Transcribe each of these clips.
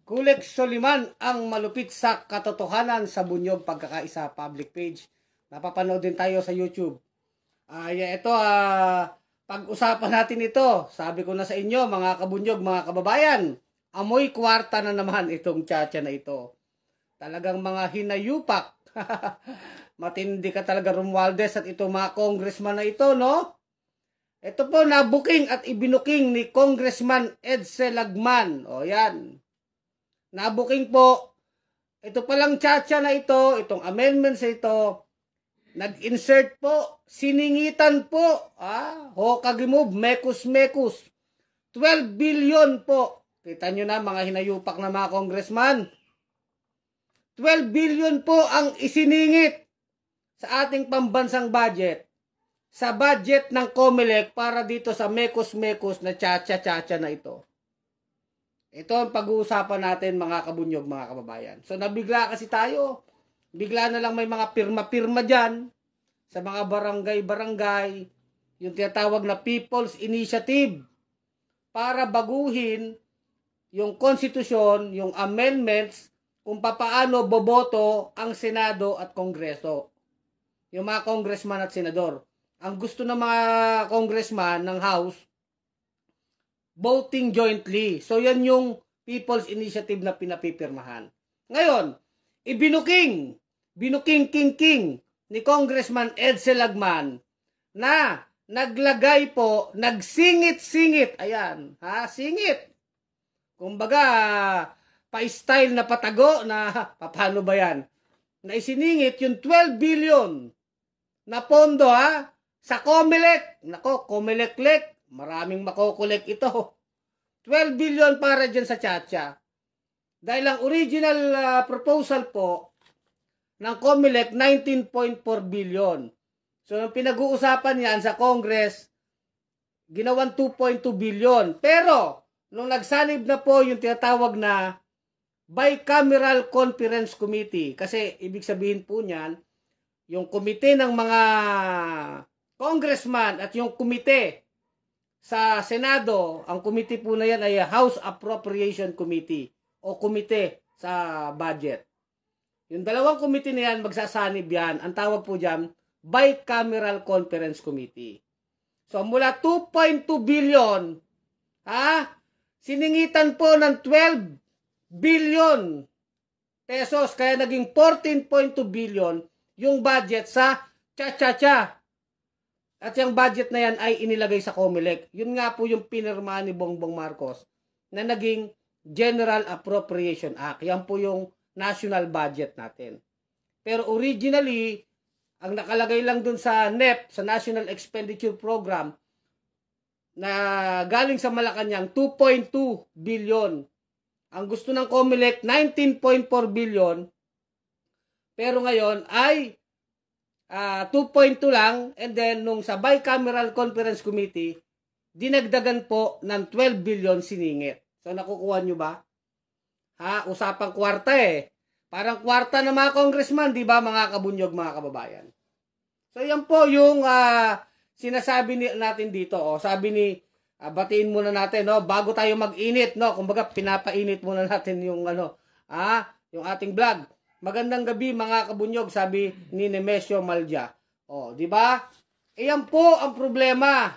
Kulik Soliman ang malupit sa katotohanan sa Bunyog Pagkakaisa public page. Napapanood din tayo sa YouTube. Pag-usapan natin ito. Sabi ko na sa inyo, mga kabunyog, mga kababayan, amoy kwarta na naman itong tiyatya na ito. Talagang mga hinayupak. Matindi ka talaga, Romualdez, at ito mga congressman na ito, no? Ito po nabuking at ibinuking ni Congressman Edsel Lagman. O yan. Nabuking po. Ito palang tiyatya na ito, itong amendments na ito, nag-insert po, siningitan po, Hokage-move, mekus-mekus. 12 billion po. Kita nyo na mga hinayupak na mga congressman. 12 billion po ang isiningit sa ating pambansang budget. Sa budget ng COMELEC para dito sa mekus-mekus na tiyatya-tiyatya na ito. Ito ang pag-uusapan natin mga kabunyog, mga kababayan. So nabigla kasi tayo. Bigla na lang may mga pirma-pirma dyan sa mga barangay-barangay, yung tinatawag na People's Initiative para baguhin yung konstitusyon, yung amendments, kung papaano boboto ang Senado at Kongreso. Yung mga congressman at senador. Ang gusto ng mga congressman ng House, voting jointly. So yan yung People's Initiative na pinapipirmahan. Ngayon, ibinuking ni Congressman Edsel Lagman na naglagay po, nagsingit-singit, ayan, singit. Kumbaga, pa-style na patago na, paano ba yan? Na isiningit yung 12 billion na pondo, sa COMELEC. Nako, COMELEC-lek, maraming makokolek ito. 12 billion para dyan sa tiyatya. Dahil ang original proposal po ng COMELEC, 19.4 billion. So, nung pinag-uusapan yan sa Congress, ginawan 2.2 billion. Pero, nung nagsanib na po yung tinatawag na Bicameral Conference Committee, kasi ibig sabihin po niyan, yung komite ng mga congressman at yung komite sa Senado, ang komite po na yan ay House Appropriation Committee o komite sa budget. Yung dalawang komite na yan, magsasanib yan. Ang tawag po dyan, Bicameral Conference Committee. So, mula 2.2 billion, siningitan po ng 12 billion pesos, kaya naging 14.2 billion yung budget sa cha-cha-cha. At yung budget na yan ay inilagay sa COMELEC. Yun nga po yung pinirmahan ni Bongbong Marcos na naging General Appropriation Act. Yan po yung national budget natin. Pero originally, ang nakalagay lang dun sa NEP, sa National Expenditure Program, na galing sa Malacanang, 2.2 billion. Ang gusto ng COMELEC, 19.4 billion. Pero ngayon ay 2.2 lang, and then nung sa Bicameral Conference Committee, dinagdagan po ng 12 billion siningit. So nakukuha nyo ba? Usapang kwarta Parang kwarta ng mga congressman, di ba mga kabunyog, mga kababayan? So yan po yung sinasabi natin dito. Sabi ni, batiin muna natin, bago tayo mag-init, kumbaga pinapainit muna natin yung yung ating vlog. Magandang gabi mga kabunyog, sabi ni Nemesio Malja. Di ba? Yan po ang problema.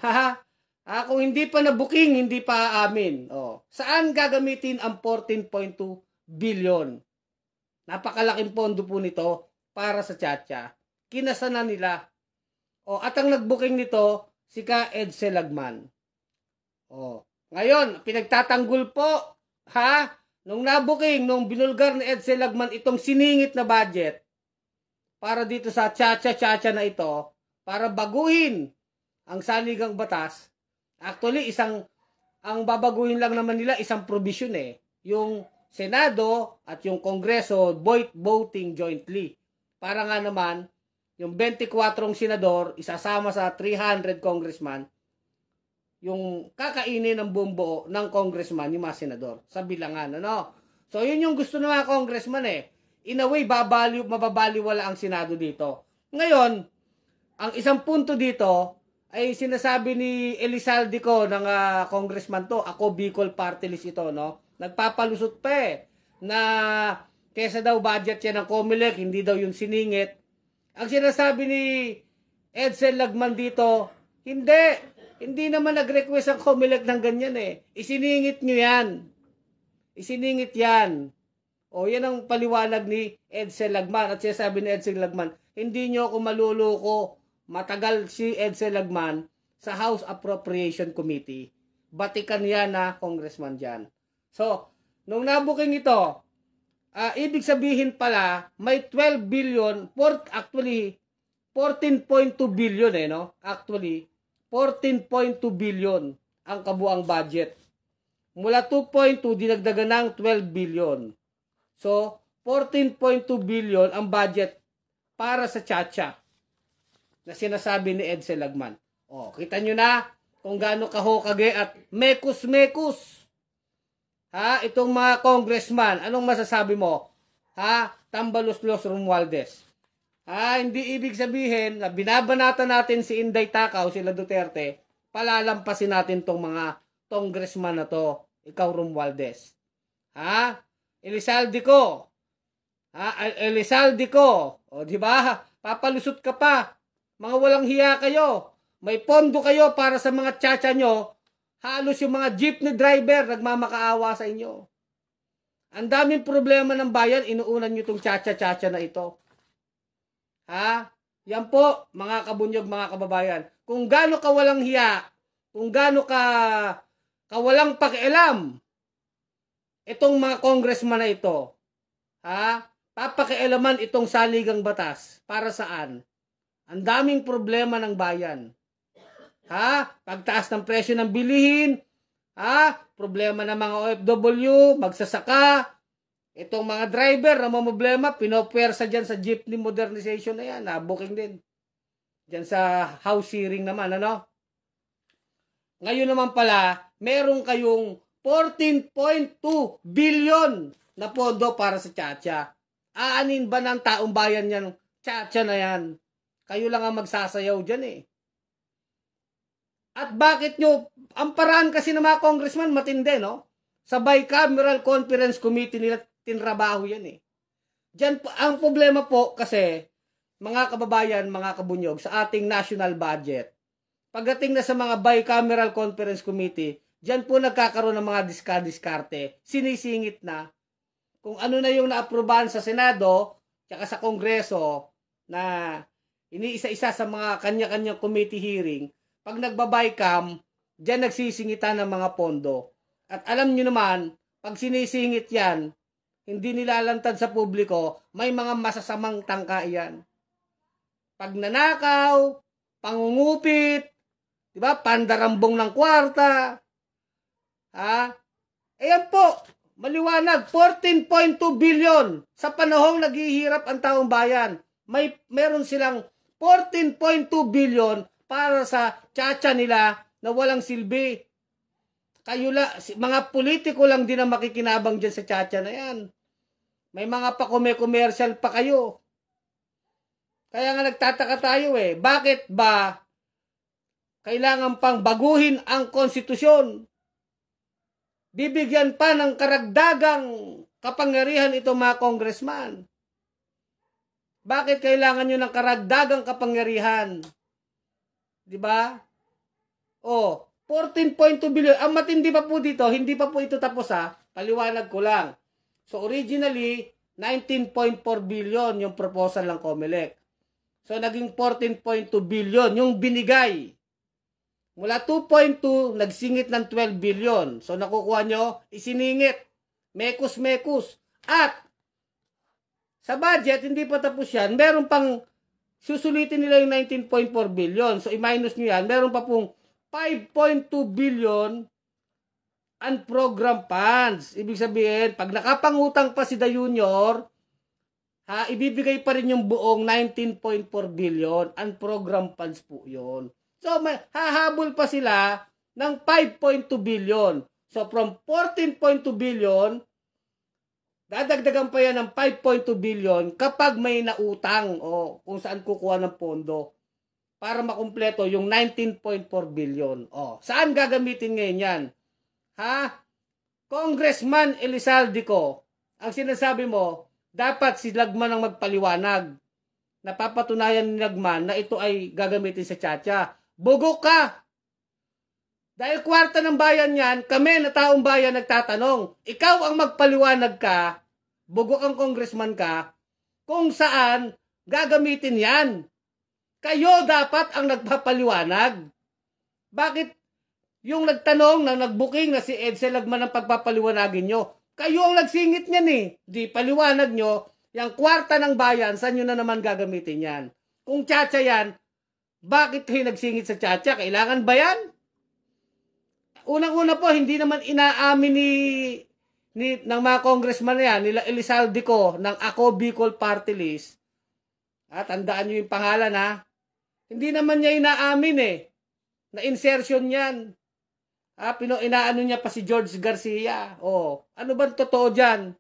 Kung hindi pa na-booking, hindi pa amin. Saan gagamitin ang 14.2 billion? Napakalaking pondo po nito para sa tiyatya. Kinasana nila. At ang nag-booking nito, si Ka Edsel Lagman. Ngayon, pinagtatanggol po, nung nabuking, nung binulgar ni Edsel Lagman itong siningit na budget para dito sa tiyatya-tiyatya na ito, para baguhin ang saligang batas. Actually, ang babaguhin lang naman nila isang provision yung Senado at yung Kongreso voting jointly. Para nga naman, yung 24 senador, isasama sa 300 congressman, yung kakainin ng buong buo ng congressman, yung mga senador, sa bilangan, So, yun yung gusto ng mga congressman In a way, mababaliwala ang Senado dito. Ngayon, ang isang punto dito, ay sinasabi ni Elizalde ko ng congressman to, ako Bicol Party List ito, Nagpapalusot pa na kesa daw budget yan ng COMELEC, hindi daw yung siningit. Ang sinasabi ni Edsel Lagman dito, hindi naman nag-request ang COMELEC ng ganyan Isiningit nyo yan. Isiningit yan. O yan ang paliwanag ni Edsel Lagman. At sinasabi ni Edsel Lagman, hindi nyo ako maluloko. Matagal si Edsel Lagman sa House Appropriation Committee. Batikan yan na congressman dyan. So, nung nabuking ito, ibig sabihin pala, may 12 billion, actually, 14.2 billion no? Actually, 14.2 billion ang kabuang budget. Mula 2.2, dinagdagan ng 12 billion. So, 14.2 billion ang budget para sa Chacha na sinasabi ni Edsel Lagman. O, kita nyo na kung gaano kahokage at mekus-mekus. Itong mga congressman, anong masasabi mo? Tambaluslos Romualdez. Hindi ibig sabihin na binabanatan natin si Inday Takaw, sila Duterte, palalampasin natin tong mga congressman na to, ikaw Romualdez. Elizalde ko. Elizalde ko. O, di ba? Papalusot ka pa. Mga walang hiya kayo. May pondo kayo para sa mga tsacha nyo. Halos yung mga jeepney driver nagmamakaawa sa inyo. Ang daming problema ng bayan, inuunan nyo itong tsacha-tsacha na ito. Yan po, mga kabunyog, mga kababayan. Kung gaano ka walang hiya, kung gaano ka walang pakialam, itong mga congressman na ito, papakialaman itong saligang batas. Para saan? Ang daming problema ng bayan. Pagtaas ng presyo ng bilihin, problema ng mga OFW, magsasaka, itong mga driver na problema, pinopwersa dyan sa jeepney modernization na yan, booking din. Dyan sa house hearing naman, Ngayon naman pala, meron kayong 14.2 billion na pondo para sa Chacha. Aanin ba ng taong bayan yan, Chacha na yan? Kayo lang ang magsasayaw dyan At bakit nyo, ang paraan kasi ng mga congressman matindi, no? Sa bicameral conference committee nila tinrabaho yan Diyan, ang problema po kasi, mga kababayan, mga kabunyog, sa ating national budget, pagdating na sa mga bicameral conference committee, diyan po nagkakaroon ng mga diskarte, sinisingit na, kung ano na yung naaprubahan sa Senado, tsaka sa Kongreso, na iniisa-isa sa mga kanya-kanyang committee hearing, pag nagbabay-cam, diyan nagsisingitan ng mga pondo. At alam nyo naman, pag sinisingit yan, hindi nilalantad sa publiko, may mga masasamang tangka yan. Pag nanakaw, pangungupit, diba, pandarambong ng kwarta, ayan po, maliwanag, 14.2 billion sa panahong naghihirap ang taong bayan. Meron silang 14.2 billion para sa tsacha nila na walang silbi. Kayo mga politiko lang din ang makikinabang dyan sa tsacha na yan. May mga pa-commercial pa kayo. Kaya nga nagtataka tayo Bakit ba kailangan pang baguhin ang konstitusyon? Bibigyan pa ng karagdagang kapangyarihan itong mga congressman. Bakit kailangan nyo ng karagdagang kapangyarihan? Diba? 14.2 billion. Ang matindi pa po dito, hindi pa po ito tapos Paliwanag ko lang. So originally, 19.4 billion yung proposal ng COMELEC. So naging 14.2 billion yung binigay. Mula 2.2, nagsingit ng 12 billion. So nakukuha nyo, isiningit. Mekus-mekus. At sa budget, hindi pa tapos yan. Meron pang susulitin nila yung 19.4 billion. So, i-minus nyo yan. Meron pa pong 5.2 billion unprogrammed funds. Ibig sabihin, pag nakapangutang pa si The Junior, ibibigay pa rin yung buong 19.4 billion. Unprogrammed funds po yun. So, hahabol pa sila ng 5.2 billion. So, from 14.2 billion, dadagdagan pa yan ng 5.2 billion kapag may nautang o kung saan kukuha ng pondo para makumpleto yung 19.4 billion. Saan gagamitin ngayon yan? Congressman Elizalde ko, ang sinasabi mo, dapat si Lagman ang magpaliwanag. Napapatunayan ni Lagman na ito ay gagamitin sa Chacha. Bugok ka! Dahil kwarta ng bayan yan, kami na taong bayan nagtatanong. Ikaw ang magpaliwanag ka, bugok ang congressman ka, kung saan gagamitin yan. Kayo dapat ang nagpapaliwanag. Bakit yung nagtanong na nagbuking na si Edsel Lagman ang pagpapaliwanagin nyo? Kayo ang nagsingit niyan eh. Di paliwanag nyo, yung kwarta ng bayan, saan nyo na naman gagamitin yan? Kung Chacha yan, bakit kayo nagsingit sa Chacha? Kailangan ba yan? Unang-una po, hindi naman inaamin ng mga congressman na yan, nila Elizalde ko, ng Ako Bicol Party List. Tandaan nyo yung pangalan ha. Hindi naman niya inaamin eh. Na insertion yan. Inaano niya pa si George Garcia. Ano ba totoo dyan?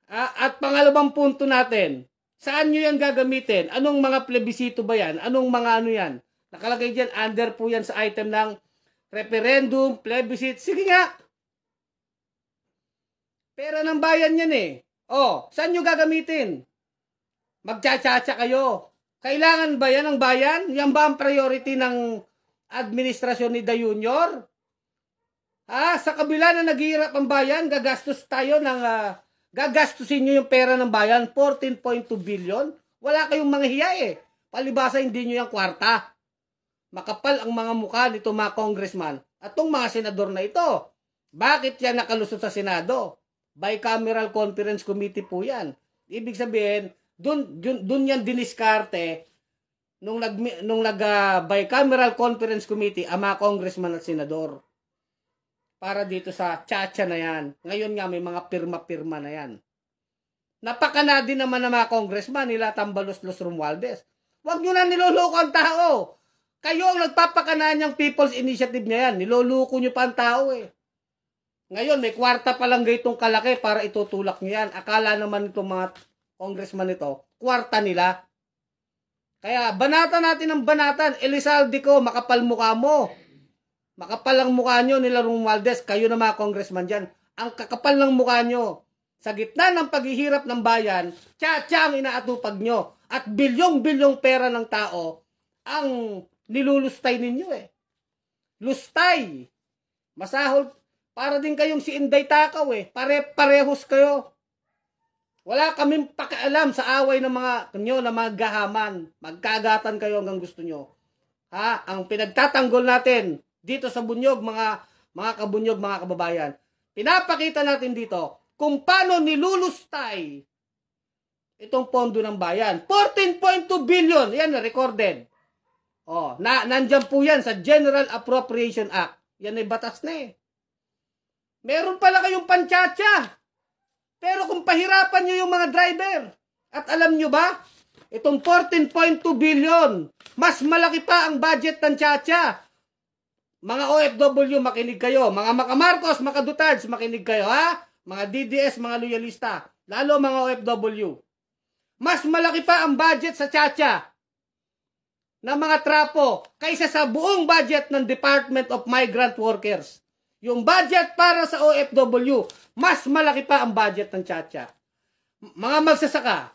At pangalawang punto natin, saan nyo yan gagamitin? Anong mga plebisito ba yan? Anong mga ano yan? Nakalagay dyan, under po yan sa item ng referendum, plebiscite. Sige nga. Pera ng bayan yan eh. Saan nyo gagamitin? Magchachacha kayo. Kailangan ba yan ng bayan? Yan ba ang priority ng administrasyon ni Da Junior? Sa kabila na naghihirap ang bayan, gagastusin nyo yung pera ng bayan, 14.2 billion. Wala kayong mga hiya eh. Palibasa hindi nyo yung kwarta. Makapal ang mga mukha nito mga congressman at itong mga senador na ito. Bakit yan nakalusot sa Senado? Bicameral Conference Committee po yan. Ibig sabihin, dun yan diniskarte nung bicameral conference committee ang mga congressman at senador para dito sa Chacha na yan. Ngayon nga may mga pirma-pirma na yan. Napakanadi naman ng mga congressman nila Tambalos-Los Romualdez. Huwag nyo na niloloko ang tao. Kayo ang nagpapakanaan yung People's Initiative niya yan. Niloloko nyo pa ang tao eh. Ngayon may kwarta pa lang gaytong kalaki para itutulak nyo yan. Akala naman itong mga congressman ito, kwarta nila. Kaya banatan natin ang banatan. Elizalde ko, makapal mukha mo. Makapal ang mukha nyo nila Romualdez. Kayo na mga congressman dyan. Ang kakapal ng mukha nyo. Sa gitna ng paghihirap ng bayan, Chacha ang inaatupag nyo. At bilyong-bilyong pera ng tao ang nilulustay ninyo eh. Lustay. Masahol. Para din kayong si Inday Takaw eh. Pare-parehos kayo. Wala kaming pakialam sa away ng mga nyo na mga gahaman. Magkagatan kayo hanggang gusto nyo. Ang pinagtatanggol natin dito sa bunyog, mga kabunyog, mga kababayan. Pinapakita natin dito kung paano nilulustay itong pondo ng bayan. 14.2 billion. Yan na, recorded. Nandyan po yan sa General Appropriation Act. Yan ay batas na eh. Meron pala kayong panchacha. Pero kung pahirapan nyo yung mga driver, at alam nyo ba, itong 14.2 billion, mas malaki pa ang budget ng Chacha. Mga OFW, makinig kayo. Mga Marcos, mga Dutards, makinig kayo, ha? Mga DDS, mga loyalista, lalo mga OFW. Mas malaki pa ang budget sa Chacha na mga trapo kaysa sa buong budget ng Department of Migrant Workers. Yung budget para sa OFW, mas malaki pa ang budget ng Chacha. Mga magsasaka,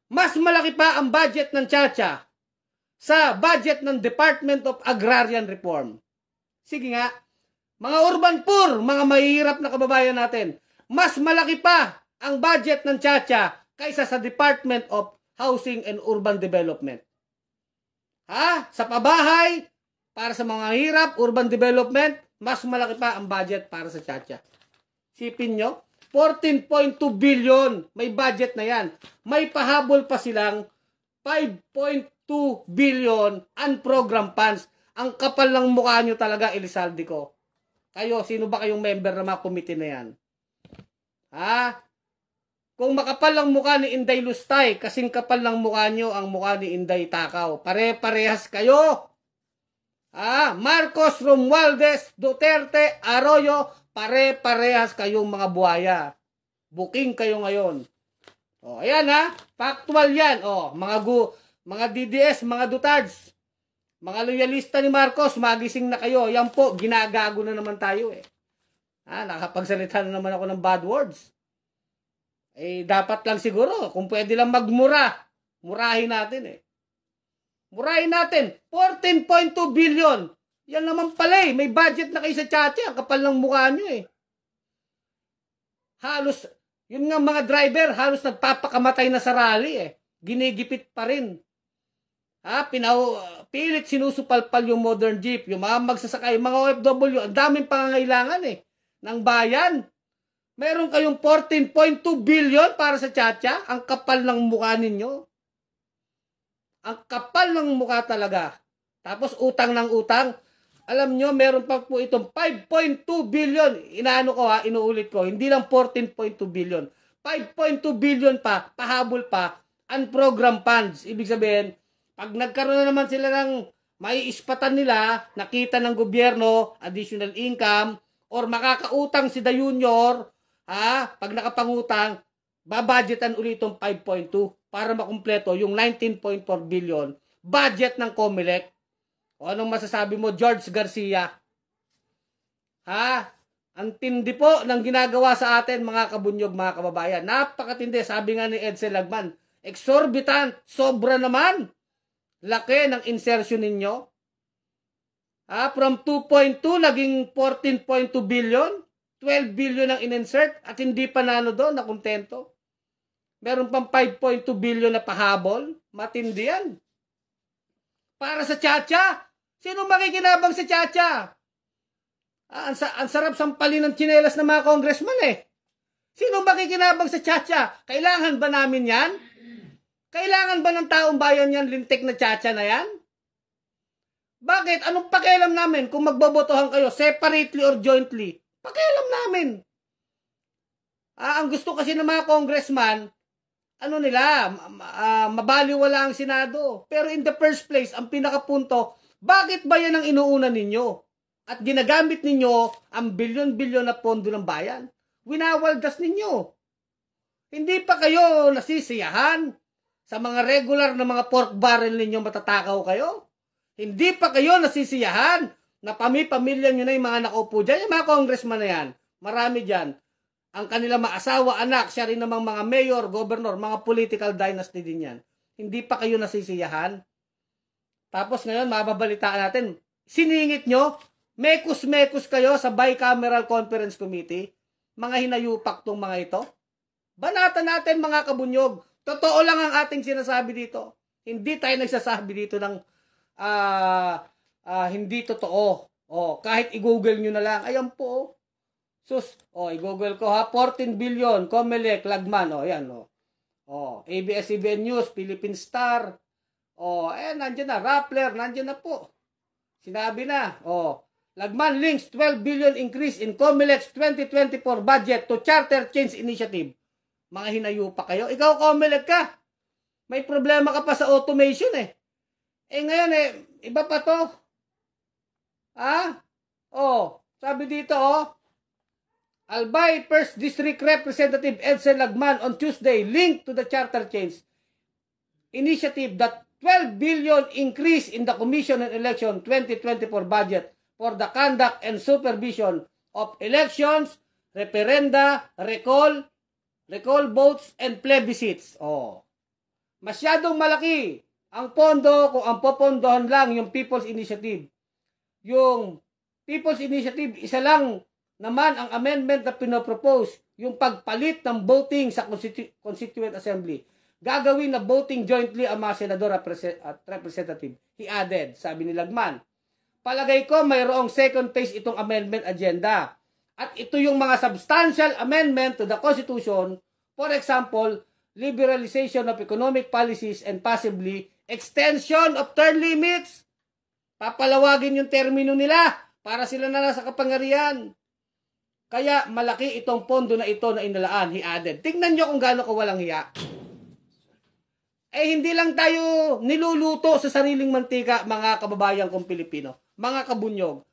mas malaki pa ang budget ng Chacha sa budget ng Department of Agrarian Reform. Sige nga, mga urban poor, mga mahihirap na kababayan natin, mas malaki pa ang budget ng Chacha kaysa sa Department of Housing and Urban Development. Sa pabahay, para sa mga hirap, urban development, mas malaki pa ang budget para sa Chacha. Sipin nyo, 14.2 billion, may budget na yan. May pahabol pa silang 5.2 billion unprogrammed funds. Ang kapal ng mukha nyo talaga, Elizalde ko. Kayo, sino ba kayong member ng mga committee na yan? Kung makapal ang mukha ni Inday Lustay, kasing kapal ng mukha nyo ang mukha ni Inday Takaw. Pare-parehas kayo. Marcos, Romualdez, Duterte, Arroyo, pare-parehas kayong mga buhaya. Booking kayo ngayon. Ayan factual yan. Mga DDS, mga Dutards, mga loyalista ni Marcos, magising na kayo. Yan po, ginagago na naman tayo eh. Nakapagsalita na naman ako ng bad words. Dapat lang siguro, kung pwede lang magmura, murahin natin Murahin natin, 14.2 billion. Yan naman pala may budget na kayo sa Chacha, ang kapal ng mukha nyo Halos, yun nga mga driver, halos nagpapakamatay na sa rally Ginigipit pa rin. Pilit sinusupalpal yung modern jeep, yung mga magsasakay, mga OFW, ang daming pangangailangan ng bayan. Meron kayong 14.2 billion para sa Chacha, ang kapal ng mukha ninyo. Ang kapal ng mukha talaga. Tapos utang ng utang. Alam nyo, meron pa po itong 5.2 billion. Inuulit ko, hindi lang 14.2 billion. 5.2 billion pa, pahabol pa, unprogrammed funds. Ibig sabihin, pag nagkaroon na naman sila ng maiispatan nila, nakita ng gobyerno, additional income, or makakautang si The Junior, pag nakapangutang, babudgetan ulit itong 5.2 para makumpleto yung 19.4 billion budget ng COMELEC. O anong masasabi mo, George Garcia? Ang tindi po ng ginagawa sa atin, mga kabunyog, mga kababayan. Napakatindi. Sabi nga ni Edsel Lagman, exorbitant, sobra naman. Laki ng insertion ninyo. From 2.2 naging 14.2 billion. 12 billion ang in-insert at hindi pa na kontento. Meron pang 5.2 billion na pahabol. Matindi yan. Para sa Chacha. Sino makikinabang sa Chacha? Ang sarap sampalin ng tsinelas ng mga congressman Sino makikinabang sa Chacha? Kailangan ba namin yan? Kailangan ba ng taong bayan yan, lintik na Chacha na yan? Bakit? Anong pakialam namin kung magbobotohan kayo separately or jointly? Pakialam namin. Ang gusto kasi ng mga congressman, mabaliwala ang Senado. Pero in the first place, ang pinakapunto, bakit ba yan ang inuuna ninyo? At ginagamit ninyo ang bilyon-bilyon na pondo ng bayan? Winawaldas ninyo. Hindi pa kayo nasisiyahan sa mga regular na mga pork barrel ninyo, matatakaw kayo? Hindi pa kayo nasisiyahan na pamilya nyo na yung mga nakaupo dyan? Yung mga congressman na yan, marami dyan. Ang kanilang mga asawa, anak, siya rin namang mga mayor, governor, mga political dynasty din yan. Hindi pa kayo nasisiyahan? Tapos ngayon, mababalitaan natin, siningit nyo, mekus-mekus kayo sa bicameral conference committee, mga hinayupak tong mga ito. Banatan natin, mga kabunyog. Totoo lang ang ating sinasabi dito. Hindi tayo nagsasabi dito ng hindi totoo. Kahit i-google nyo na lang, ayan po. Sus, i-google ko 14 billion, COMELEC, Lagman, yan, ABS-CBN News, Philippine Star, nandiyan na, Rappler, nandiyan na po. Sinabi na, Lagman links 12 billion increase in COMELEC's 2024 budget to Charter Change Initiative. Mga hinayupa kayo. Ikaw, COMELEC ka. May problema ka pa sa automation ngayon iba pa to. Sabi dito, Albay First District Representative Edsel Lagman on Tuesday linked to the Charter Change Initiative that 12 billion increase in the Commission on Election 2024 budget for the conduct and supervision of elections, referenda, recall votes, and plebiscites. Masyadong malaki ang pondo kung ang popondohan lang yung People's Initiative. Yung People's Initiative, isa lang naman ang amendment na pinopropose, yung pagpalit ng voting sa Constituent Assembly. Gagawin na voting jointly ang mga senador at representative. He added, sabi ni Lagman. Palagay ko mayroong second phase itong amendment agenda. At ito yung mga substantial amendment to the Constitution, for example, liberalization of economic policies and possibly extension of term limits. Papalawagin yung termino nila para sila na nasa kapangyarihan. Kaya malaki itong pondo na ito na inalaan, he added. Tingnan nyo kung gaano kawalang hiya. Hindi lang tayo niluluto sa sariling mantika, mga kababayan kong Pilipino, mga kabunyog.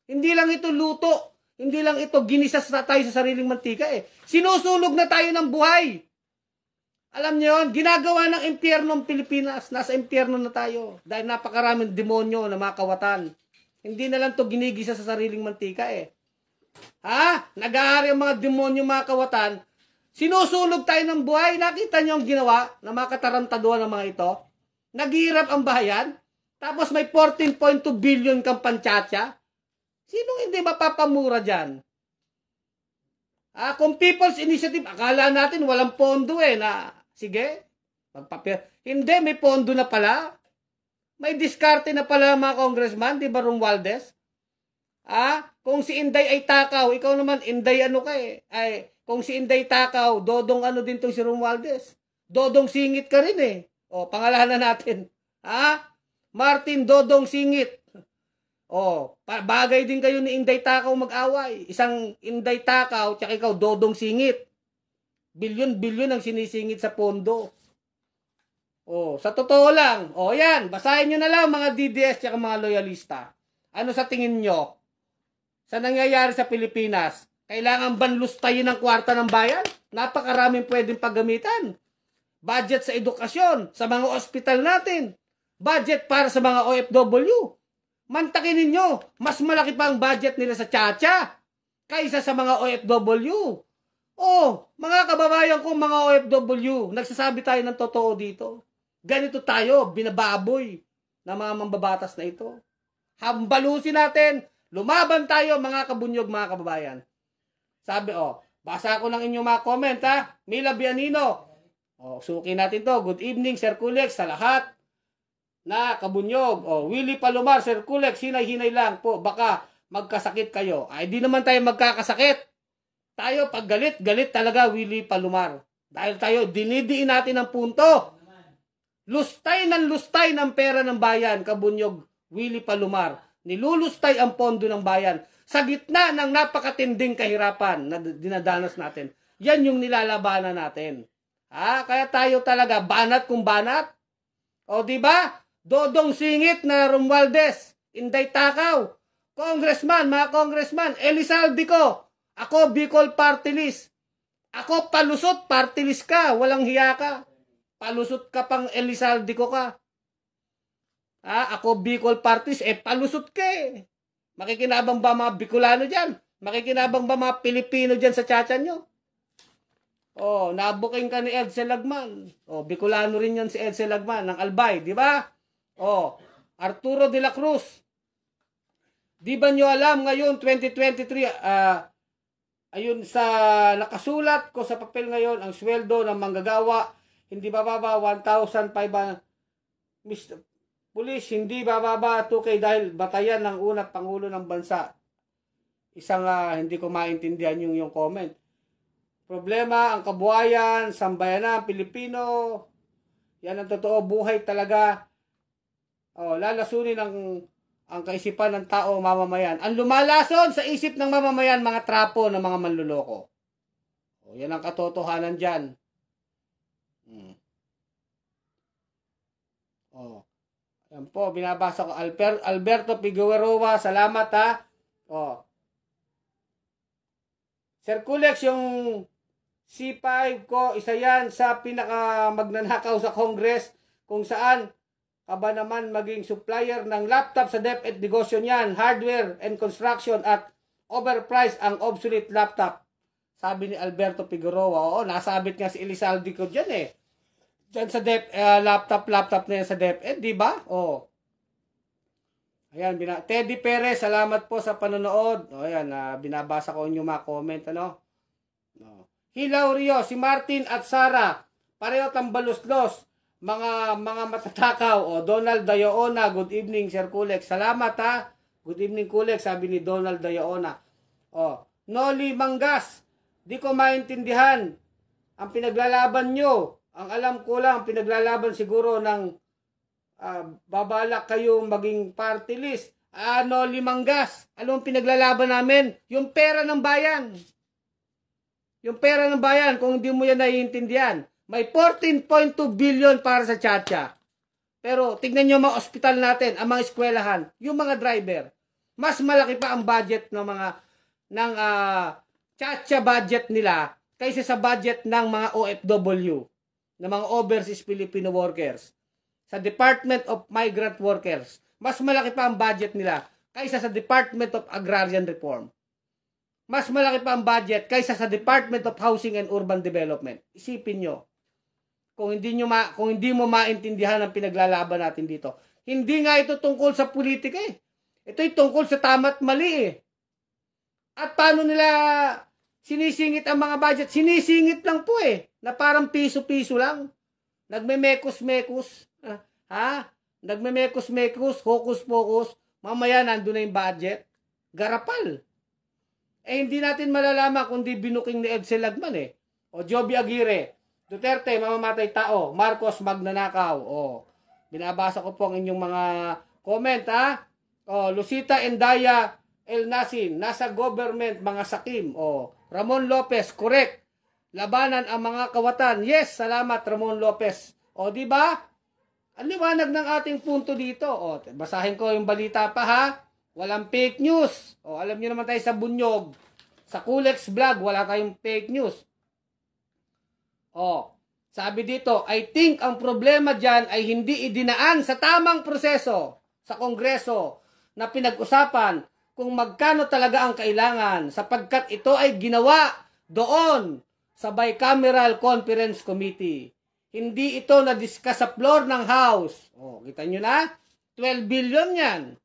Hindi lang ito luto, hindi lang ito ginisa tayo sa sariling mantika Sinusunog na tayo ng buhay. Alam niyo yun, ginagawa ng impyerno ng Pilipinas. Nasa impyerno na tayo. Dahil napakaraming demonyo na mga kawatan. Hindi na lang to ginigisa sa sariling mantika Ha? Nag-aari ang mga demonyo, mga kawatan. Sinusulog tayo ng buhay. Nakita niyo ang ginawa ng mga katarantaduhan ng mga ito? Naghihirap ang bayan. Tapos may 14.2 billion kang panchatsa. Sinong hindi mapapamura dyan? Kung People's Initiative, akala natin walang pondo na, sige, hindi, may pondo na pala. May diskarte na pala mga congressman, di ba, Romualdez? Kung si Inday ay takaw, ikaw naman, Inday ano ka ay, kung si Inday takaw, Dodong ano din to si Romualdez. Dodong Singit ka rin pangalanan natin. Martin Dodong Singit. Bagay din kayo ni Inday Takaw mag-away. Isang Inday Takaw, tsaka ikaw, Dodong Singit. Bilyon-bilyon ang sinisingit sa pondo. Sa totoo lang. Yan. Basahin nyo na lang mga DDS tsaka mga loyalista. Ano sa tingin nyo? Sa nangyayari sa Pilipinas? Kailangan banlustayin ang kwarta ng bayan? Napakaraming pwedeng paggamitan. Budget sa edukasyon, sa mga ospital natin. Budget para sa mga OFW. Mantakin ninyo, mas malaki pa ang budget nila sa Chacha kaysa sa mga OFW. Mga kababayan kong mga OFW, nagsasabi tayo ng totoo dito. Ganito tayo, binababoy ng mga mambabatas na ito. Hambalusin natin, lumaban tayo mga kabunyog, mga kababayan. Sabi, basa ko ng inyong mga comment, Mila Bianino. Suki natin to. Good evening, Sir Kulex, sa lahat na kabunyog. Willie Palomar, Sir Kulex, hinay-hinay lang po. Baka magkasakit kayo. Ay, di naman tayo magkakasakit. Tayo, pag galit talaga, Willie Palomar. Dahil tayo, dinidiin natin ang punto. Lustay ng pera ng bayan, kabunyog, Willie Palomar. Nilulustay ang pondo ng bayan sa gitna ng napakatinding kahirapan na dinadanas natin. Yan yung nilalabanan natin. Kaya tayo talaga, banat kung banat. Di ba? Dodong Singit na Romualdez, Inday Takaw, congressman, mga congressman, Elizalde ko, ako Bicol Party List. Ako palusot, party list ka, walang hiya ka. Palusot ka pang Elizalde ko ka. Ako Bicol Party List, palusot ka Makikinabang ba mga Bicolano dyan? Makikinabang ba mga Pilipino dyan sa tiyatsa nyo? Nabuking ka ni Edsel Lagman. Bicolano rin yan si Edsel Lagman ng Albay, di ba? Arturo de la Cruz. Di ba nyo alam ngayon, 2023, ayun sa nakasulat ko sa papel ngayon, ang sweldo ng manggagawa, hindi bababa 1,500. Mr. Police, hindi bababa 2K dahil batayan ng unang Pangulo ng Bansa. Isang hindi ko maintindihan yung comment. Problema, ang kabuhayan, sambayanan, Pilipino, yan ang totoo, buhay talaga. Lalasunin ang kaisipan ng tao, mamamayan. Ang lumalason sa isip ng mamamayan, mga trapo ng mga manluloko. Yan ang katotohanan dyan. Yan po, binabasa ko. Alberto Figueroa, salamat Sir Kulex, yung C5 ko, isa yan sa pinakamagnanakaw sa Congress kung saan ba naman maging supplier ng laptop sa DepEd negosyo niyan, hardware and construction at overpriced ang obsolete laptop. Sabi ni Alberto Figueroa. Nasabit nga si Elizalde ko dyan Dyan sa laptop na yan sa DepEd, di ba? Ayan, Teddy Perez, salamat po sa panonood. Ayan, binabasa ko yung mga comment, Hilaw Rio, si Martin at Sara, pareho tambaluslos, mga matatakaw. Donald Dayaona, good evening, Sir Kulex. Salamat Good evening, Kulex, sabi ni Donald Dayaona. Noli Mangas, di ko maintindihan ang pinaglalaban nyo. Ang alam ko lang, pinaglalaban siguro ng babalak kayo maging party list. Noli Mangas, alam ang pinaglalaban namin? Yung pera ng bayan. Yung pera ng bayan, kung hindi mo yan naiintindihan. May 14.2 billion para sa Chacha. Pero tignan nyo mga ospital natin, ang mga eskwelahan, yung mga driver. Mas malaki pa ang budget ng Chacha budget nila kaysa sa budget ng mga OFW, ng mga overseas Filipino workers. Sa Department of Migrant Workers, mas malaki pa ang budget nila kaysa sa Department of Agrarian Reform. mas malaki pa ang budget kaysa sa Department of Housing and Urban Development. Isipin nyo. Kung hindi mo maintindihan ang pinaglalaban natin dito. Hindi nga ito tungkol sa politika eh. Ito'y tungkol sa tama't mali eh. At paano nila sinisingit ang mga budget? Sinisingit lang po eh. Na parang piso-piso lang. Nagme-mekos-mekos. Nagme-mekos-mekos, hocus-pocus. Mamaya nandun na yung budget. Garapal. Eh hindi natin malalaman kundi binuking ni Edsel Lagman eh. O Joby Aguirre. Duterte, mamamatay tao. Marcos, magnanakaw. O, binabasa ko po ang inyong mga comment ha. O, Lucita Endaya El Nasin, nasa government, mga sakim. O, Ramon Lopez, correct. Labanan ang mga kawatan. Yes, salamat Ramon Lopez. O, di ba? Ang liwanag ng ating punto dito. O, basahin ko yung balita pa ha. Walang fake news. O, alam niyo naman tayo sa Bunyog. Sa Kulex Vlog, wala tayong fake news. O, sabi dito, I think ang problema dyan ay hindi idinaan sa tamang proseso sa Kongreso na pinag-usapan kung magkano talaga ang kailangan sapagkat ito ay ginawa doon sa Bicameral Conference Committee. Hindi ito na-discuss sa floor ng House. O, kita nyo na? 12 billion yan.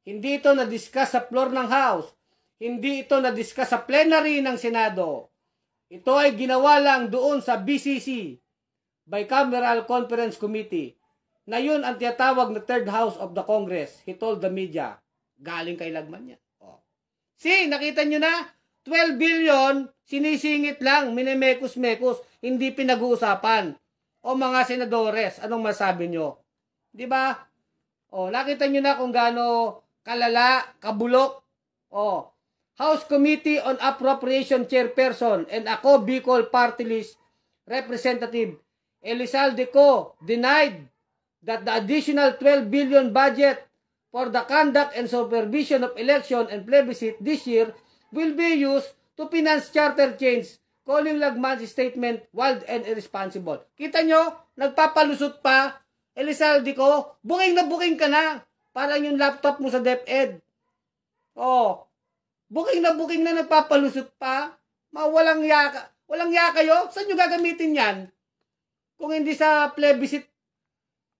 Hindi ito na-discuss sa floor ng House. Hindi ito na-discuss sa plenary ng Senado. Ito ay ginawa lang doon sa BCC, Bicameral Conference Committee, na yun ang tinatawag na third house of the Congress. He told the media. Galing kay Lagman yan. Oh. See, nakita nyo na? 12 billion, sinisingit lang, minimekos-mekos, hindi pinag-uusapan. O mga senadores, anong masabi nyo? Di ba? O, nakita nyo na kung gaano kalala, kabulok. O, House Committee on Appropriation Chairperson and ako, Bicol Party List Representative Elizalde Co. denied that the additional 12 billion budget for the conduct and supervision of election and plebiscite this year will be used to finance charter change, calling Lagman's statement wild and irresponsible. Kita nyo, nagpapalusot pa, Elizalde Co. Booking ka na. Parang yung laptop mo sa DepEd. Oh, booking na nagpapalusot pa. Walang yaka. Walang yaka kayo? Saan nyo gagamitin yan? Kung hindi sa plebiscite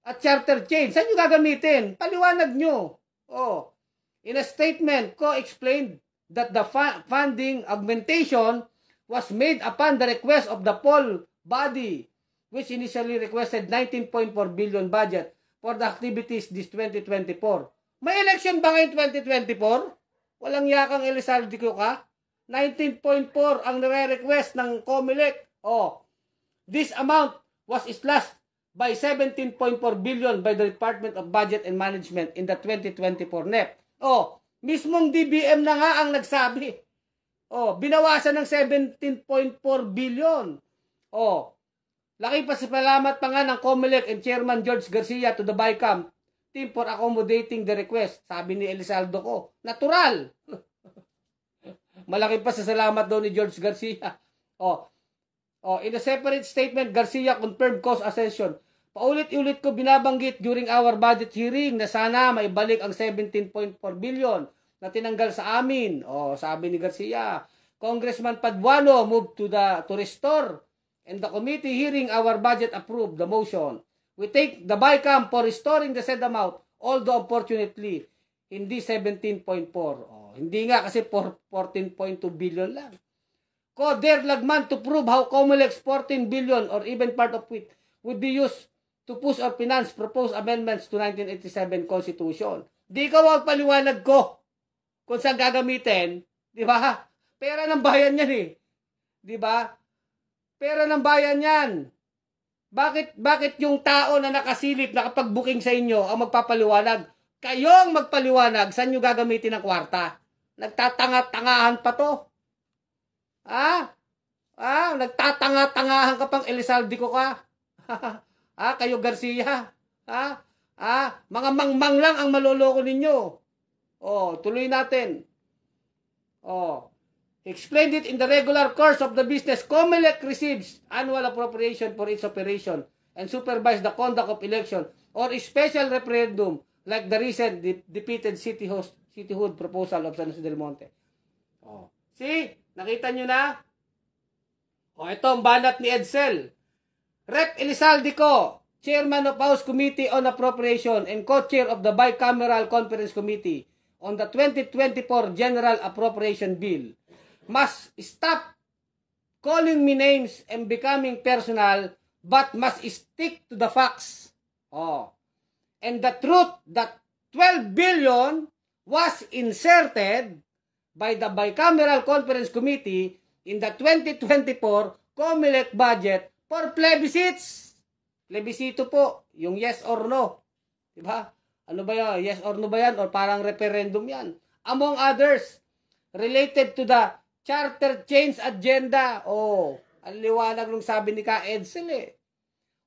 at charter change, saan nyo gagamitin? Paliwanag nyo. Oh. In a statement, Co explained that the funding augmentation was made upon the request of the poll body, which initially requested 19.4 billion budget for the activities this 2024. May election ba ngayon 2024? Walang yakang Elizalde ko ka. 19.4 ang nire-request ng COMELEC. Oh, this amount was slashed by 17.4 billion by the Department of Budget and Management in the 2024 NEP. Oh, mismong DBM na nga ang nagsabi. Oh, binawasan ng 17.4 billion. Oh, laki pa salamat pa nga ng COMELEC and Chairman George Garcia to the BICAM team for accommodating the request. Sabi ni Elizalde ko, natural. Malaki pa sa salamat daw ni George Garcia. In a separate statement, Garcia confirmed cost accession. Paulit-ulit ko binabanggit during our budget hearing na sana may balik ang 17.4 billion na tinanggal sa amin. Sabi ni Garcia. Congressman Paduano moved to restore, and the committee hearing our budget approved the motion. We take the BICAM for restoring the said amount, although unfortunately, hindi 17.4. Hindi nga kasi 14.2 billion lang. Dare Lagman to prove how COMELEC's 14 billion or even part of it would be used to push or finance proposed amendments to 1987 Constitution. Di ka magpaliwanag ko kung saan gagamitin. Di ba? Pera ng bayan yan eh. Di ba? Pera ng bayan yan. Bakit yung tao na nakasilip, nakapag-booking sa inyo, ang magpapaliwanag? Kayong magpaliwanag, saan nyo gagamitin ang kwarta? Nagtatanga-tangahan pa to. Nagtatanga-tangahan ka pang Elizalde ko ka. Kayo Garcia. Mga mangmang lang ang maloloko ninyo. Tuloy natin. Explained it in the regular course of the business. COMELEC receives annual appropriation for its operation and supervise the conduct of election or a special referendum like the recent defeated cityhood proposal of San Jose del Monte. See? Nakita nyo na? O, ito ang banat ni Edsel. Rep. Elizalde Co., Chairman of House Committee on Appropriation and Co-Chair of the Bicameral Conference Committee on the 2024 General Appropriation Bill, must stop calling me names and becoming personal, but must stick to the facts. Oh. And the truth that 12 billion was inserted by the Bicameral Conference Committee in the 2024 COMELEC budget for plebiscites. Plebiscito po, yung yes or no. Diba? Ano ba yan? Yes or no ba yan? Or parang referendum yan. Among others, related to the charter change agenda. Oh, ang liwanag nung sabi ni Ka Edsel eh.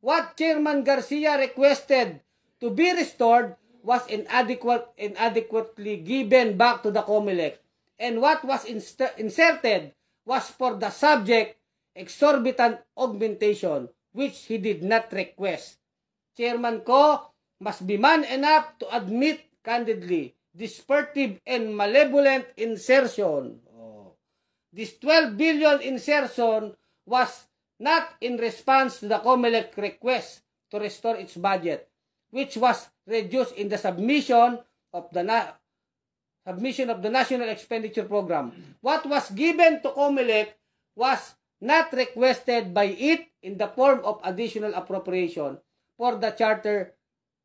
What Chairman Garcia requested to be restored was inadequately given back to the COMELEC. And what was inserted was for the subject exorbitant augmentation, which he did not request. Chairman Ko must be man enough to admit candidly this furtive and malevolent insertion. Oh. This 12 billion insertion was not in response to the COMELEC request to restore its budget, which was reduced in the submission of the National Expenditure Program. What was given to COMELEC was not requested by it in the form of additional appropriation for the charter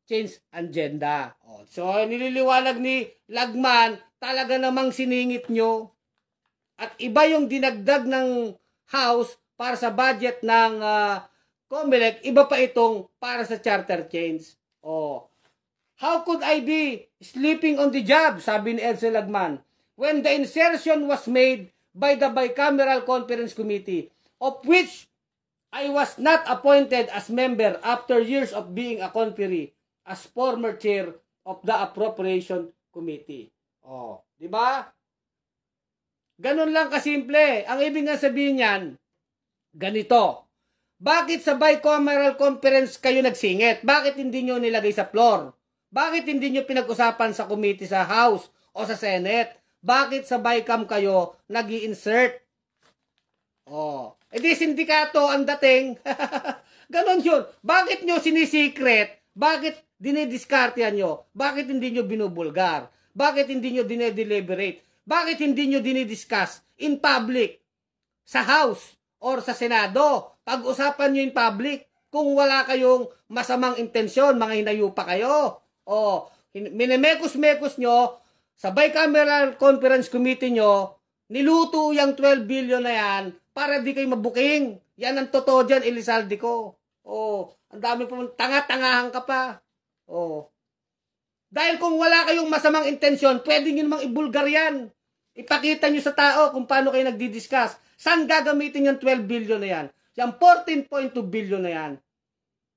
change agenda. Oh, so, nililiwanag ni Lagman, talaga namang siningit nyo. At iba yung dinagdag ng House para sa budget ng COMELEC, iba pa itong para sa charter change. Oh. How could I be sleeping on the job, sabi ni Edsel Lagman, when the insertion was made by the Bicameral Conference Committee, of which I was not appointed as member after years of being a conferee as former chair of the Appropriation Committee. Oh, di ba? Ganun lang kasimple. Ang ibig nga sabihin niyan, ganito. Bakit sa Bicameral Conference kayo nagsingit? Bakit hindi nyo nilagay sa floor? Bakit hindi nyo pinag-usapan sa committee sa House o sa Senate? Bakit sa Bicam kayo nag-i-insert? Oh, edi sindikato ang dating. Ganon yun. Bakit nyo sinisikret? Bakit dinidiskartehan nyo? Bakit hindi nyo binubulgar? Bakit hindi nyo dinedeliberate? Bakit hindi nyo dinidiscuss in public? Sa House or sa Senado? Pag-usapan nyo in public. Kung wala kayong masamang intensyon, mga hinayupa kayo. O, minimekos-mekos nyo, sa Bicameral Conference Committee nyo, niluto yung 12 billion na yan para di kayo mabuking. Yan ang totoo dyan, Elizalde ko. O, ang dami po, tanga-tangahan ka pa. O, dahil kung wala kayong masamang intensyon, pwede nyo namang ibulgar yan. Ipakita nyo sa tao kung paano kayo nagdi-discuss. Saan gagamitin yung 12 billion na yan? Yung 14.2 billion na yan.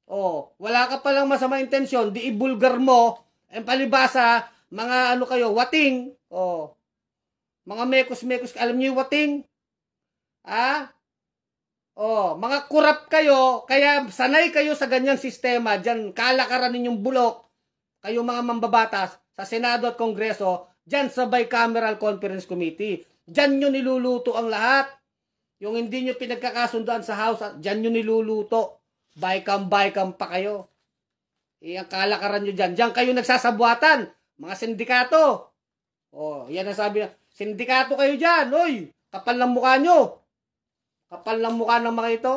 Oh, wala ka palang masama intensyon, di ibulgar mo, ang palibasa, mga ano kayo, wating, oh, mga mekos-mekos, alam niyo yung wating? Ah? Oh, mga kurap kayo, kaya sanay kayo sa ganyang sistema, dyan kalakaran ninyong bulok, kayo mga mambabatas, sa Senado at Kongreso, dyan sa Bicameral Conference Committee, dyan nyo niluluto ang lahat. Yung hindi nyo pinagkakasundoan sa House, dyan nyo niluluto. Bicam pa kayo. Ang kalakaran nyo dyan. Diyan kayo nagsasabuatan. Mga sindikato. Oh, yan ang sabi na. Sindikato kayo dyan. Oy, kapal ng mukha nyo. Kapal ng mukha ng mga ito.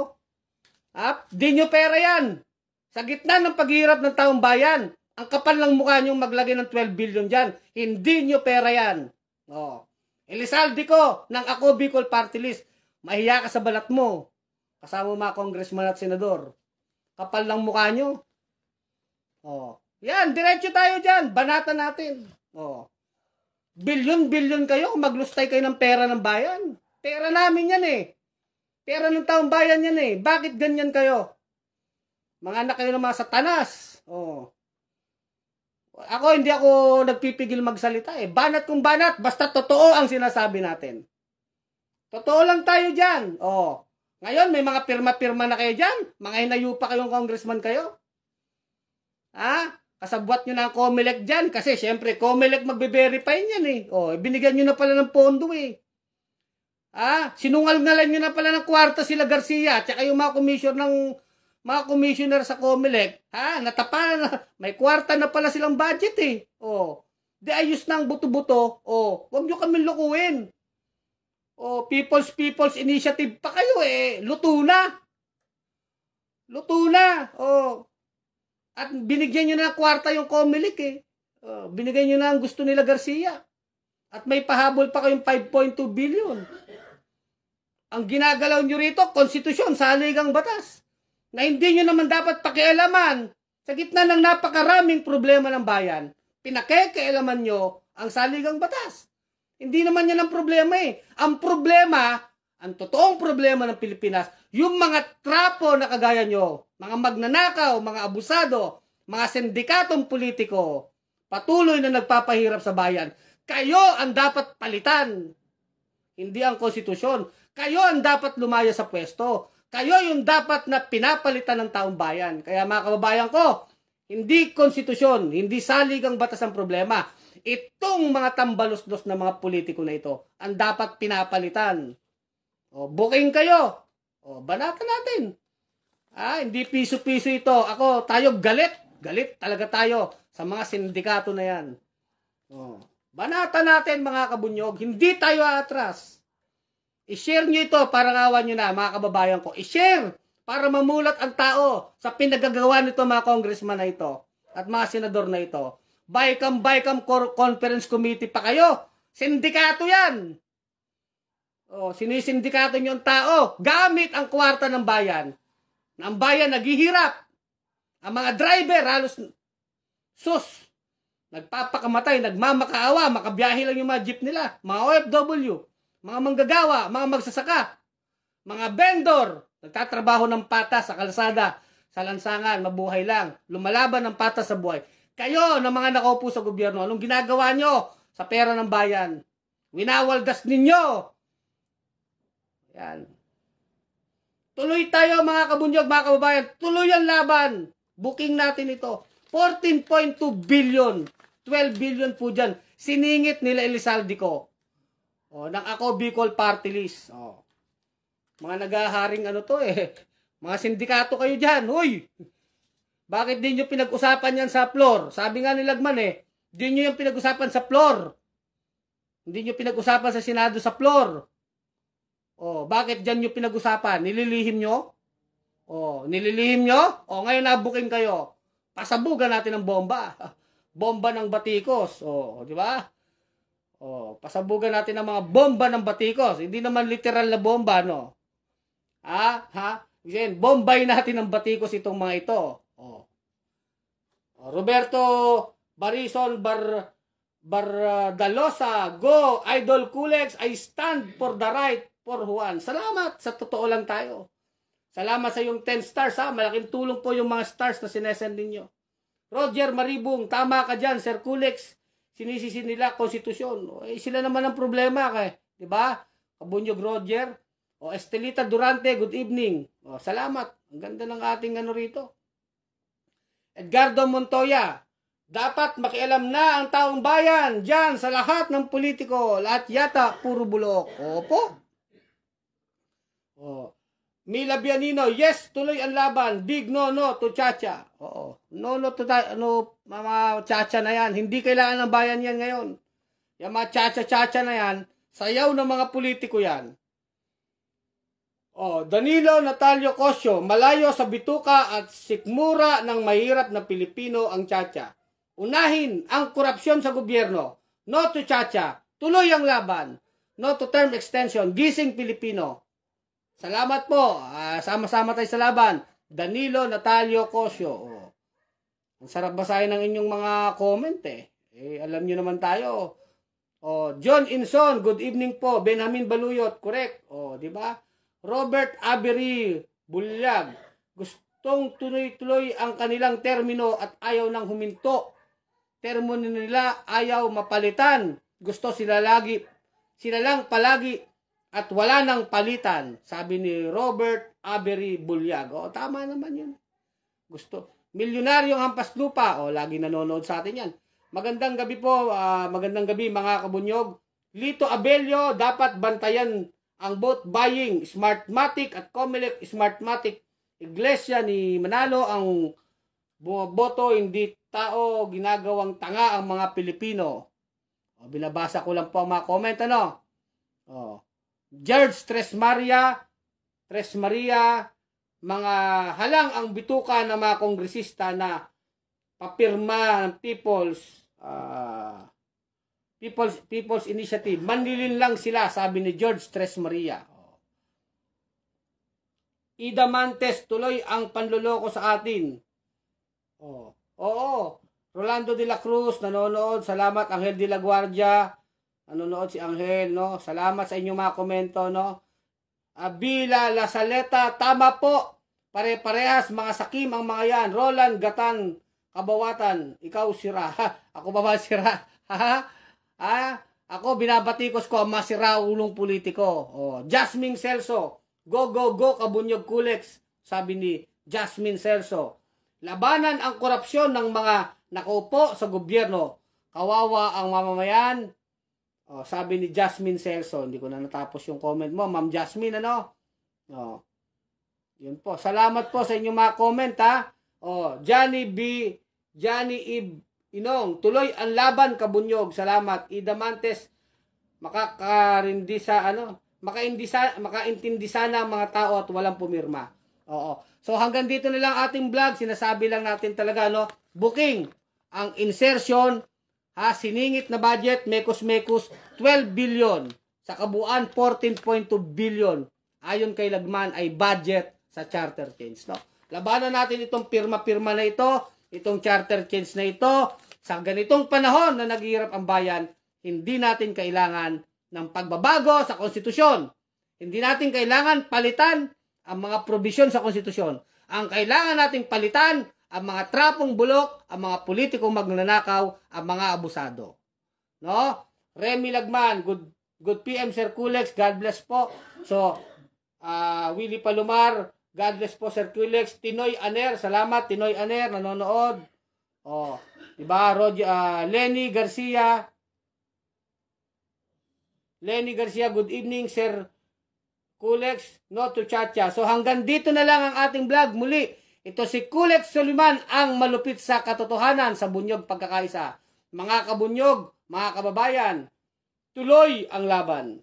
Ha? Di nyo pera yan. Sa gitna ng paghihirap ng taong bayan, ang kapal ng mukha nyo maglagay ng 12 billion dyan. Hindi nyo pera yan. Oh. Elizalde ko, ng Ako Bicol Party List. Mahiya ka sa balat mo. Kasama mga congressman at senador. Kapal lang mukha nyo. Oh. Yan, diretso tayo dyan. Banatan natin. Oh. Bilyon-bilyon kayo kung maglustay kayo ng pera ng bayan. Pera namin yan eh. Pera ng taong bayan yan eh. Bakit ganyan kayo? Mga anak kayo ng mga satanas. Oh. Hindi ako nagpipigil magsalita eh. Banat kung banat. Basta totoo ang sinasabi natin. Totoo lang tayo dyan. Oh. Ngayon, may mga pirma-pirma na kayo dyan. Mga hinayupa kayong congressman kayo. Ha? Kasabwat nyo na ang COMELEC dyan. Kasi, syempre, COMELEC magbe-verify niyan eh. O, binigyan nyo na pala ng pondo eh. Sinungal-ngalan nyo na pala ng kwarta sila Garcia, tsaka yung mga commissioner sa COMELEC, natapalan na, may kwarta na pala silang budget eh. Di ayos na ang buto-buto. Huwag nyo kami lukuhin. People's Initiative pa kayo eh. Luto na. At binigyan nyo na ng kwarta yung COMELEC eh. Binigyan nyo na ang gusto nila Garcia. At may pahabol pa kayong 5.2 billion. Ang ginagalaw nyo rito, konstitusyon, saligang batas. Na hindi nyo naman dapat pakialaman sa gitna ng napakaraming problema ng bayan. Pinakikialaman nyo ang saligang batas. Hindi naman yan ang problema eh. Ang problema, ang totoong problema ng Pilipinas, yung mga trapo na kagaya nyo, mga magnanakaw, mga abusado, mga sindikatong politiko, patuloy na nagpapahirap sa bayan. Kayo ang dapat palitan. Hindi ang konstitusyon. Kayo ang dapat lumaya sa pwesto. Kayo yung dapat na pinapalitan ng taong bayan. Kaya mga kababayan ko, hindi konstitusyon, hindi saligang batas ang problema. Itong mga tambalos-los na mga politiko na ito, ang dapat pinapalitan. Booking kayo. Banatan natin. Hindi piso-piso ito. Tayo galit. Galit talaga tayo sa mga sindikato na yan. Banatan natin mga kabunyog. Hindi tayo atras. I-share nyo ito para ngawan nyo na mga kababayan ko. I-share para mamulat ang tao sa pinagagawa nito mga congressman na ito at mga senador na ito. Baykam Conference Committee pa kayo. Sindikato yan. Sinisindikato nyo ang tao gamit ang kwarta ng bayan. Ang bayan naghihirap. Ang mga driver halos nagpapakamatay, nagmamakaawa, makabiyahe lang yung mga jeep nila, mga OFW, mga manggagawa, mga magsasaka, mga vendor, nagtatrabaho ng patas sa kalsada, sa lansangan, mabuhay lang, lumalaban ng patas sa buhay. Kayo na mga nakaupo sa gobyerno, anong ginagawa nyo sa pera ng bayan? Winawaldas ninyo. Yan. Tuloy tayo mga kabunyog, mga kababayan. Tuloy ang laban. Booking natin ito. 14.2 billion. 12 billion po dyan. Siningit nila Elizalde ko. Nang ako Bicol Party List. Mga nagaharing mga sindikato kayo dyan. Uy! Bakit di nyo pinag-usapan yan sa floor? Sabi nga ni Lagman di nyo yung pinag-usapan sa floor. Hindi nyo pinag-usapan sa Senado sa floor. Bakit dyan nyo pinag-usapan? Nililihim nyo? Nililihim nyo? Ngayon nabuking kayo. Pasabugan natin ng bomba. Bomba ng batikos. Di ba? Pasabugan natin ng mga bomba ng batikos. Hindi naman literal na bomba, no? Bombay natin ng batikos itong mga ito. Roberto Barison Bardalosa, go! Idol Kulex, I stand for the right for Juan. Salamat, sa totoo lang tayo. Salamat sa yung 10 stars Malaking tulong po yung mga stars na sinesend ninyo. Roger Maribong, tama ka dyan, Sir Kulex. Sinisisi nila konstitusyon. Sila naman ang problema di ba? Kabunyog Roger. Estelita Durante, good evening. Salamat. Ang ganda ng ating rito. Edgardo Montoya, dapat makialam na ang taong bayan dyan sa lahat ng politiko. Lahat yata puro bulok. Opo. Mila Bianino, yes, tuloy ang laban. Big no to Chacha. No to mga Chacha na yan. Hindi kailangan ng bayan yan ngayon. Yung mga Chacha na yan, sayaw ng mga politiko yan. Danilo Natalio Cosio, malayo sa bituka at sikmura ng mahirap na Pilipino ang Chacha. Unahin ang korupsyon sa gobyerno. No to Chacha. Tuloy ang laban. No to term extension. Gising Pilipino. Salamat po. Sama-sama tayo sa laban. Danilo Natalio Cosio. Ang sarap basahin ng inyong mga comment alam nyo naman tayo. John Inson, good evening po. Benjamin Baluyot, correct. Di ba? Robert Avery Bulyag, gustong tuloy-tuloy ang kanilang termino at ayaw nang huminto. Termino nila ayaw mapalitan. Gusto sila lang palagi at wala nang palitan. Sabi ni Robert Avery Bulyag. Tama naman yun. Gusto. Milyonaryong hampas lupa. Lagi nanonood sa atin yan. Magandang gabi po. Magandang gabi mga kabunyog. Lito Abelio, dapat bantayan ang vote buying Smartmatic at Comelec Smartmatic Iglesia ni Manalo ang boto, hindi tao, ginagawang tanga ang mga Pilipino. O, binabasa ko lang po ang mga comment, ano? O, George Tres Maria, mga halang ang bituka ng mga kongresista na papirma ng People's Initiative. Manlilin lang sila, sabi ni George Tres Maria. Ida Mantes, tuloy ang panluloko sa atin. Oo. Rolando de la Cruz, nanonood. Salamat, Angel de la Guardia. Nanonood si Angel, no? Salamat sa inyong mga komento, no? Abila Lasaleta, tama po. Pare-parehas, mga sakim ang mga yan. Roland Gatan, Kabawatan, ikaw sira. Ako ba sira? Ako binabatikos ko ang masira ulong politiko. Jasmine Celso, go Kabunyog Kulex, sabi ni Jasmine Celso. Labanan ang korupsyon ng mga nakaupo sa gobyerno. Kawawa ang mamamayan. Sabi ni Jasmine Celso. Hindi ko na natapos yung comment mo, Ma'am Jasmine, ano? Yun po. Salamat po sa inyong mga comment, ha? Johnny Ib Inong, tuloy ang laban, Kabunyog. Salamat. Ida Mantes, makaintindi sana ang mga tao at walang pumirma. So hanggang dito na lang ating vlog. Sinasabi lang natin talaga, no? Booking ang insertion, siningit na budget, mekos 12 billion. Sa kabuuan, 14.2 billion. Ayon kay Lagman ay budget sa charter change, no? Labanan natin itong pirma-pirma na ito, itong charter change na ito. Sa ganitong panahon na naghihirap ang bayan, hindi natin kailangan ng pagbabago sa konstitusyon. Hindi natin kailangan palitan ang mga probisyon sa konstitusyon. Ang kailangan nating palitan ang mga trapong bulok, ang mga politikong magnanakaw, ang mga abusado. No? Remy Lagman, good PM Sir Kulex, God bless po. So, Willie Palomar, God bless po Sir Kulex. Tinoy Aner, salamat Tinoy Aner, nanonood. Diba? Lenny Garcia, good evening Sir Kulex, no to chacha. So hanggang dito na lang ang ating vlog. Muli, ito si Kulex Soliman, ang malupit sa katotohanan sa Bunyog Pagkakaisa. Mga kabunyog, mga kababayan, tuloy ang laban.